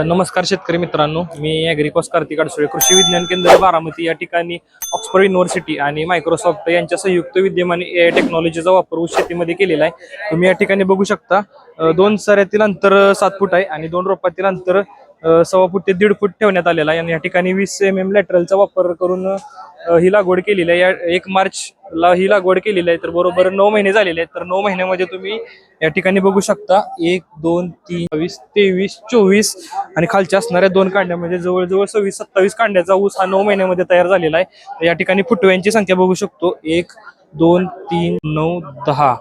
नमस्कार शेतकरी मित्रांनो, मी ॲग्रिकॉस कार्तिक अडसुळे, कृषी विज्ञान केंद्र बारामती या ठिकाणी ऑक्सफर्ड युनिव्हर्सिटी आणि मायक्रोसॉफ्ट यांच्या संयुक्त विद्यमाने AI टेक्नॉलॉजीचा वापर ऊस शेतीमध्ये केलेला आहे. तुम्ही या ठिकाणी बघू शकता, दोन सऱ्यातील अंतर 7 फूट आहे आणि दोन रोपातील अंतर 1.25 फूट ते 1.5 फूट ठेवण्यात आलेला आहे. आणि या ठिकाणी 20 mm लॅटरलचा वापर करून ही लागवड केलेली आहे. या 1 मार्चला ही लागवड केलेली आहे, तर बरोबर 9 महिने झालेले आहेत. तर 9 महिन्यामध्ये तुम्ही या ठिकाणी बघू शकता 1 2 3 22 23 24 आणि खालच्या असणाऱ्या 2 कांड्या म्हणजे जवळजवळ 26-27 कांड्याचा ऊस हा 9 महिन्यामध्ये तयार झालेला आहे. तर या ठिकाणी फुटव्यांची संख्या बघू शकतो, 1 2 3 9 10,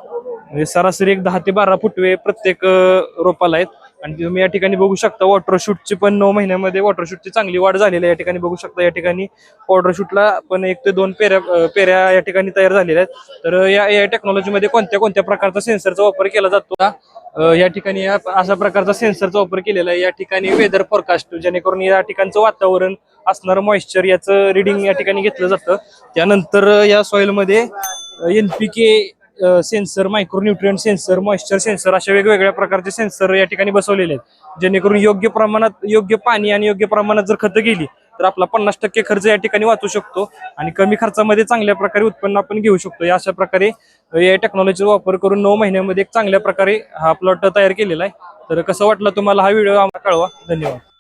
म्हणजे सरासरी एक 10 ते 12 फुटवे प्रत्येक रोपाला आहेत. आणि तुम्ही या ठिकाणी बघू शकता वॉटरशूटची पण 9 महिन्यामध्ये वॉटरशूटची चांगली वाढ झालेली आहे. या ठिकाणी बघू शकता, या ठिकाणी वॉटरशूटला पण 1 ते 2 पेऱ्या या ठिकाणी तयार झालेल्या आहेत. तर या AI टेक्नॉलॉजीमध्ये कोणत्या कोणत्या प्रकारचा सेन्सरचा वापर केला जातो या ठिकाणी अशा प्रकारचा सेन्सरचा वापर केलेला आहे. या ठिकाणी वेदर फोरकास्ट, जेणेकरून या ठिकाणचं वातावरण असणारं मॉइश्चर याचं रिडिंग या ठिकाणी घेतलं जातं. त्यानंतर या सॉइलमध्ये NPK sensor, micronutrient sensor, moisture sensor अशा वेगवेगळ्या प्रकारचे सेन्सर या ठिकाणी बसवलेले आहेत, जेणेकरून योग्य प्रमाणात योग्य पाणी आणि योग्य प्रमाणात जर खतं गेली तर आपला 50% खर्च या ठिकाणी वाचू शकतो आणि कमी खर्चामध्ये चांगल्या प्रकारे उत्पन्न आपण घेऊ शकतो. या अशा प्रकारे या टेक्नॉलॉजीचा वापर करून 9 महिन्यामध्ये एक चांगल्या प्रकारे हा प्लॉट तयार केलेला आहे. तर कसं वाटलं तुम्हाला हा व्हिडिओ आम्हाला कळवा. धन्यवाद.